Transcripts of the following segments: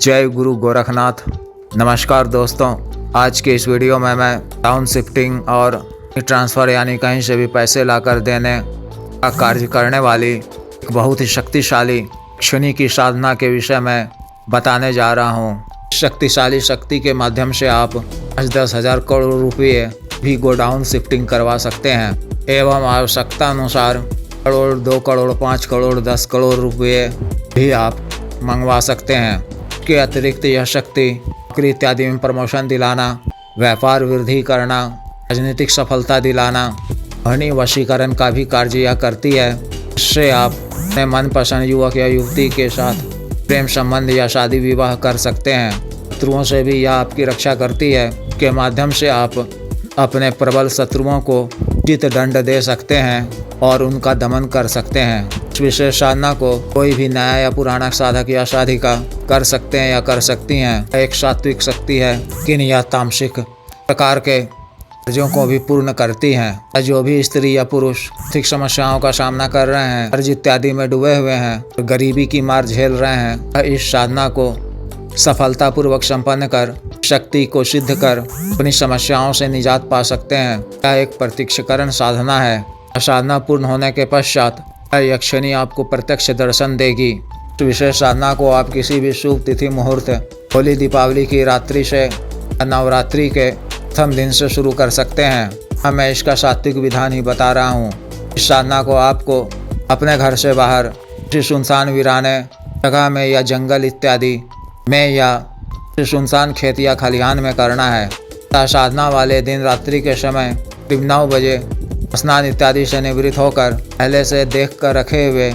जय गुरु गोरखनाथ। नमस्कार दोस्तों, आज के इस वीडियो में मैं डाउन शिफ्टिंग और ट्रांसफ़र यानी कहीं से भी पैसे लाकर देने का कार्य करने वाली एक बहुत ही शक्तिशाली शनि की साधना के विषय में बताने जा रहा हूँ। शक्तिशाली शक्ति के माध्यम से आप 10 हज़ार करोड़ रुपये भी गोडाउन शिफ्टिंग करवा सकते हैं एवं आवश्यकता अनुसार करोड़, 2 करोड़, 5 करोड़, 10 करोड़ रुपये भी आप मंगवा सकते हैं। इसके अतिरिक्त यह शक्ति नौकरी इत्यादि में प्रमोशन दिलाना, व्यापार वृद्धि करना, राजनीतिक सफलता दिलाना, ध्वनि वशीकरण का भी कार्य यह करती है। इससे आप अपने मनपसंद युवक या युवती के साथ प्रेम संबंध या शादी विवाह कर सकते हैं। शत्रुओं से भी यह आपकी रक्षा करती है। इसके माध्यम से आप अपने प्रबल शत्रुओं को उचित दंड दे सकते हैं और उनका दमन कर सकते हैं। इस विशेष साधना को कोई भी नया या पुराना साधक या साधिका कर सकते हैं या कर सकती हैं। एक सात्विक शक्ति है, लेकिन यह तामसिक प्रकार के कार्यों को भी पूर्ण करती हैं। जो भी स्त्री या पुरुष आर्थिक समस्याओं का सामना कर रहे हैं, कर्ज इत्यादि में डूबे हुए हैं और गरीबी की मार झेल रहे हैं, इस साधना को सफलतापूर्वक संपन्न कर शक्ति को सिद्ध कर अपनी समस्याओं से निजात पा सकते हैं। यह एक प्रत्यक्षकरण साधना है। साधना पूर्ण होने के पश्चात यक्षिणी आपको प्रत्यक्ष दर्शन देगी। इस विशेष साधना को आप किसी भी शुभ तिथि मुहूर्त, होली दीपावली की रात्रि से नवरात्रि के प्रथम दिन से शुरू कर सकते हैं। मैं इसका सात्विक विधान ही बता रहा हूँ। इस साधना को आपको अपने घर से बाहर किसी सुनसान वीराने जगह में या जंगल इत्यादि में या सुनसान खेत या खलिहान में करना है। साधना वाले दिन रात्रि के समय करीब 9 बजे स्नान इत्यादि से निवृत्त होकर पहले से देख कर रखे हुए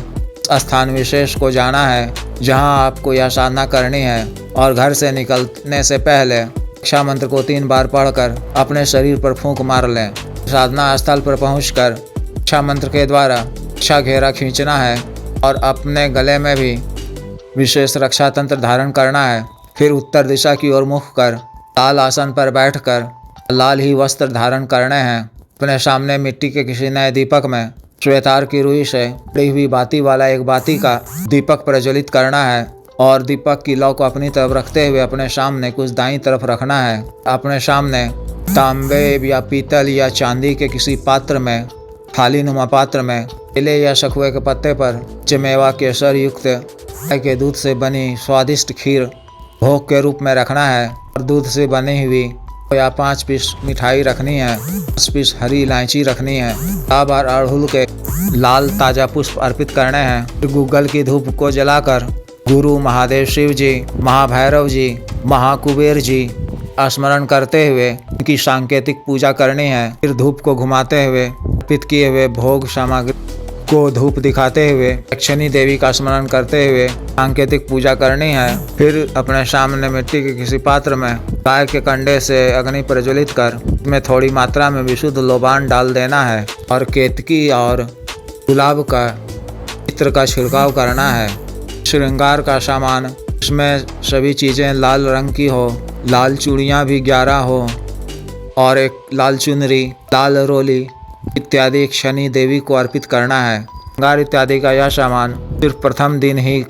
स्थान विशेष को जाना है जहां आपको यह साधना करनी है, और घर से निकलने से पहले रक्षा मंत्र को 3 बार पढ़कर अपने शरीर पर फूंक मार लें। साधना स्थल पर पहुंचकर रक्षा मंत्र के द्वारा रक्षा घेरा खींचना है और अपने गले में भी विशेष रक्षा तंत्र धारण करना है। फिर उत्तर दिशा की ओर मुख कर लाल आसन पर बैठकर लाल ही वस्त्र धारण करने हैं। अपने सामने मिट्टी के किसी नए दीपक में श्वेतार की रुई से पड़ी हुई बाती वाला एक बाती का दीपक प्रज्वलित करना है और दीपक की लौ को अपनी तरफ रखते हुए अपने सामने कुछ दाईं तरफ रखना है। अपने सामने तांबे या पीतल या चांदी के किसी पात्र में, थाली नुमा पात्र में केले या सखुए के पत्ते पर जमेवा केसर युक्त गाय के दूध से बनी स्वादिष्ट खीर भोग के रूप में रखना है और दूध से बनी हुई या 5 पीस मिठाई रखनी है, 10 पीस हरी इलायची रखनी है। बार अड़हुल के लाल ताजा पुष्प अर्पित करने हैं। फिर गूगल की धूप को जलाकर गुरु महादेव शिव जी, महाभैरव जी, महाकुबेर जी स्मरण करते हुए उनकी सांकेतिक पूजा करनी है। फिर धूप को घुमाते हुए अर्पित किए हुए भोग सामग्री को धूप दिखाते हुए यक्षिणी देवी का स्मरण करते हुए सांकेतिक पूजा करनी है। फिर अपने सामने मिट्टी के किसी पात्र में गाय के कंडे से अग्नि प्रज्वलित कर उसमें थोड़ी मात्रा में विशुद्ध लोबान डाल देना है और केतकी और गुलाब का चित्र का छिड़काव करना है। श्रृंगार का सामान, इसमें सभी चीज़ें लाल रंग की हो, लाल चूड़ियाँ भी 11 हो और एक लाल चुनरी, लाल रोली इत्यादि शनि देवी को अर्पित करना है। श्रृंगार इत्यादि का यह सामान सिर्फ प्रथम दिन ही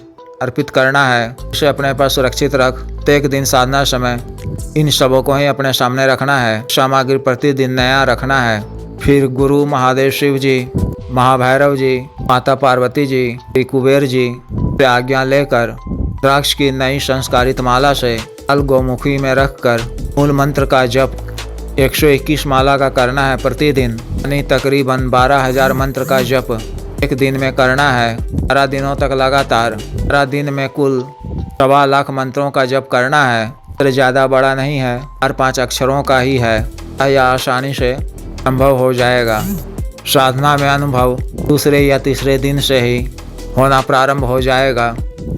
अर्पित करना है। इसे अपने पास सुरक्षित रख प्रत्येक दिन साधना समय इन सबों को ही अपने सामने रखना है। सामग्री प्रतिदिन नया रखना है। फिर गुरु महादेव शिव जी, महाभैरव जी, माता पार्वती जी, श्री कुबेर जी से आज्ञा लेकर द्राक्ष की नई संस्कारित माला से लाल गौमुखी में रखकर मूल मंत्र का जप 121 माला का करना है प्रतिदिन, यानी तकरीबन 12,000 मंत्र का जप एक दिन में करना है। 12 दिनों तक लगातार 12 दिन में कुल 1.25 लाख मंत्रों का जप करना है। मंत्र ज़्यादा बड़ा नहीं है, 4-5 अक्षरों का ही है। यह आसानी से संभव हो जाएगा। साधना में अनुभव दूसरे या तीसरे दिन से ही होना प्रारंभ हो जाएगा।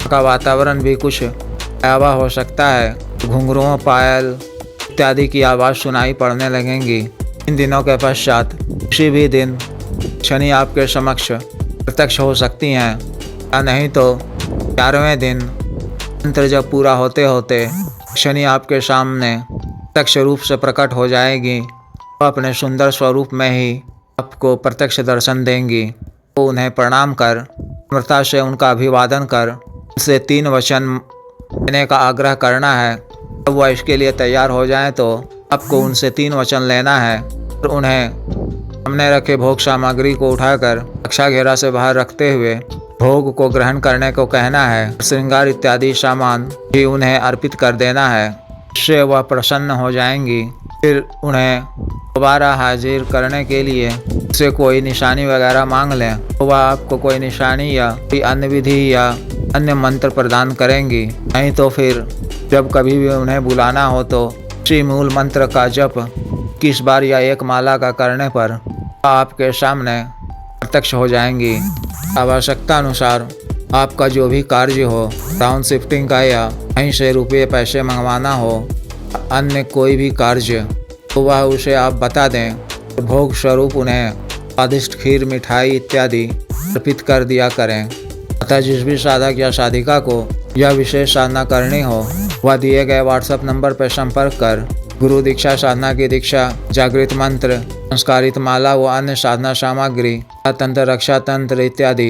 का वातावरण भी कुछ भयावह हो सकता है। घुंघरुओं, पायल इत्यादि की आवाज़ सुनाई पड़ने लगेंगी। इन दिनों के पश्चात किसी भी दिन शनि आपके समक्ष प्रत्यक्ष हो सकती हैं, या नहीं तो 11वें दिन मंत्र जब पूरा होते होते शनि आपके सामने प्रत्यक्ष रूप से प्रकट हो जाएगी। वो अपने सुंदर स्वरूप में ही आपको प्रत्यक्ष दर्शन देंगी। तो उन्हें प्रणाम कर, नम्रता से उनका अभिवादन कर, उनसे 3 वचन देने का आग्रह करना है। जब वह इसके लिए तैयार हो जाएं तो आपको उनसे 3 वचन लेना है और उन्हें सामने रखे भोग सामग्री को उठाकर रक्षा घेरा से बाहर रखते हुए भोग को ग्रहण करने को कहना है। श्रृंगार इत्यादि सामान भी उन्हें अर्पित कर देना है, इससे वह प्रसन्न हो जाएंगी। फिर उन्हें दोबारा हाजिर करने के लिए उससे कोई निशानी वगैरह मांग लें तो वह आपको कोई निशानी या कोई अन्य विधि या अन्य मंत्र प्रदान करेंगी। नहीं तो फिर जब कभी भी उन्हें बुलाना हो तो उसी मूल मंत्र का जप 21 बार या एक माला का करने पर आपके सामने प्रत्यक्ष हो जाएंगी। आवश्यकता अनुसार आपका जो भी कार्य हो, टाउन शिफ्टिंग का या कहीं से रुपये पैसे मंगवाना हो, अन्य कोई भी कार्य, तो वह उसे आप बता दें। भोग स्वरूप उन्हें स्वादिष्ट खीर, मिठाई इत्यादि अर्पित कर दिया करें। अतः जिस भी साधक या साधिका को यह विशेष साधना करनी हो वह दिए गए व्हाट्सएप नंबर पर संपर्क कर गुरु दीक्षा साधना की दीक्षा, जागृत मंत्र, संस्कारित माला व अन्य साधना सामग्री, तंत्र, रक्षा तंत्र इत्यादि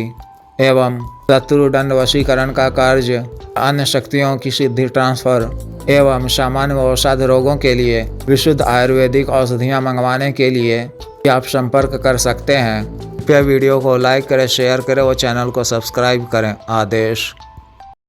एवं शत्रु दंड वशीकरण का कार्य, अन्य शक्तियों की सिद्धि ट्रांसफर एवं सामान्य व औषध रोगों के लिए विशुद्ध आयुर्वेदिक औषधियाँ मंगवाने के लिए आप संपर्क कर सकते हैं। कृपया वीडियो को लाइक करें, शेयर करें और चैनल को सब्सक्राइब करें। आदेश।